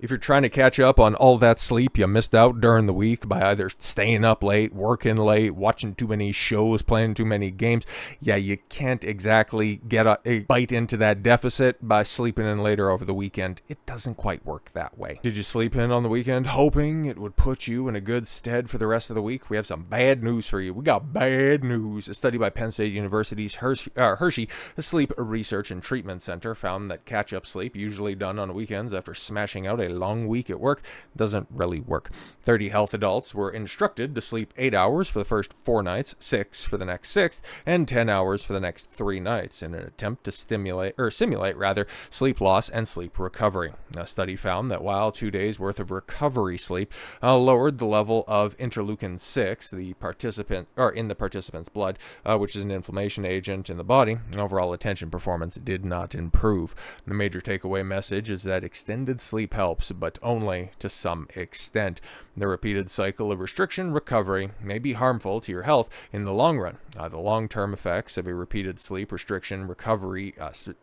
If you're trying to catch up on all that sleep you missed out during the week by either staying up late, working late, watching too many shows, playing too many games, yeah, you can't exactly get a bite into that deficit by sleeping in later over the weekend. It doesn't quite work that way. Did you sleep in on the weekend hoping it would put you in a good stead for the rest of the week? We have some bad news for you. We got bad news. A study by Penn State University's Hershey Sleep Research and Treatment Center found that catch-up sleep, usually done on weekends after smashing out a long week at work, doesn't really work. 30 health adults were instructed to sleep 8 hours for the first 4 nights, 6 for the next 6, and 10 hours for the next 3 nights in an attempt to simulate sleep loss and sleep recovery. A study found that while 2 days worth of recovery sleep lowered the level of interleukin 6, in the participant's blood, which is an inflammation agent in the body, overall attention performance did not improve. The major takeaway message is that extended sleep helps, but only to some extent. The repeated cycle of restriction recovery may be harmful to your health in the long run. The long-term effects of a repeated sleep restriction recovery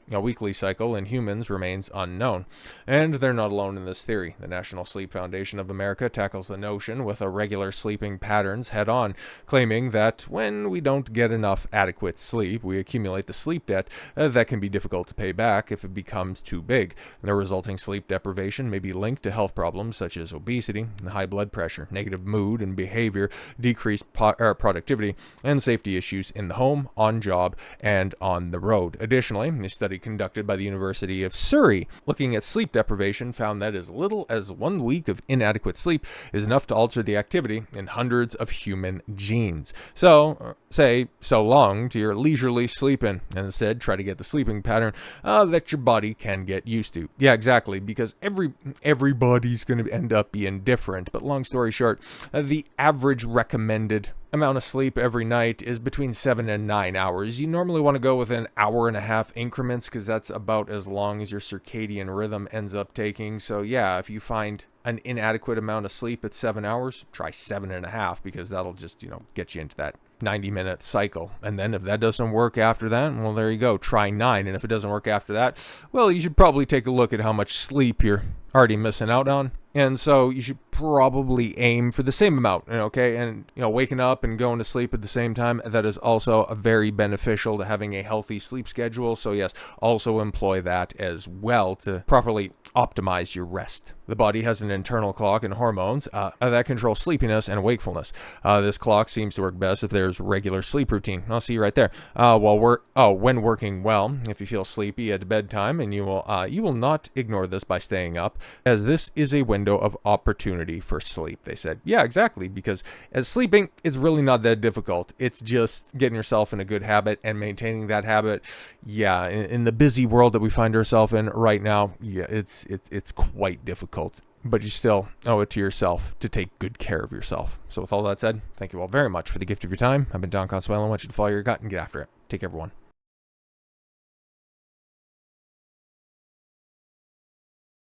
weekly cycle in humans remains unknown. And they're not alone in this theory. The National Sleep Foundation of America tackles the notion with irregular sleeping patterns head-on, claiming that when we don't get enough adequate sleep, we accumulate the sleep debt that can be difficult to pay back if it becomes too big. The resulting sleep deprivation may be linked to health problems such as obesity, high blood pressure, negative mood and behavior, decreased productivity, and safety issues in the home, on job, and on the road. Additionally, a study conducted by the University of Surrey looking at sleep deprivation found that as little as 1 week of inadequate sleep is enough to alter the activity in hundreds of human genes. So, say so long to your leisurely sleeping, and instead try to get the sleeping pattern that your body can get used to. Yeah, exactly, because everybody's going to end up being different. But long story short, the average recommended amount of sleep every night is between 7 and 9 hours. You normally want to go with an hour and a half increments because that's about as long as your circadian rhythm ends up taking. So yeah, if you find an inadequate amount of sleep at 7 hours, try 7.5 because that'll just, get you into that 90-minute cycle. And then if that doesn't work after that, well, there you go, try 9. And if it doesn't work after that, well, you should probably take a look at how much sleep you're already missing out on. And so you should probably aim for the same amount, okay? And, waking up and going to sleep at the same time, that is also very beneficial to having a healthy sleep schedule. So yes, also employ that as well to properly optimize your rest. The body has an internal clock and hormones that control sleepiness and wakefulness. This clock seems to work best if there's regular sleep routine. I'll see you right there. When working well, if you feel sleepy at bedtime, and you will not ignore this by staying up, as this is a window of opportunity for sleep. They said, yeah, exactly, because as sleeping, it's really not that difficult. It's just getting yourself in a good habit and maintaining that habit. Yeah, in the busy world that we find ourselves in right now, yeah, it's quite difficult. But you still owe it to yourself to take good care of yourself. So with all that said, thank you all very much for the gift of your time. I've been Don Consuelo. I want you to follow your gut and get after it. Take care, everyone.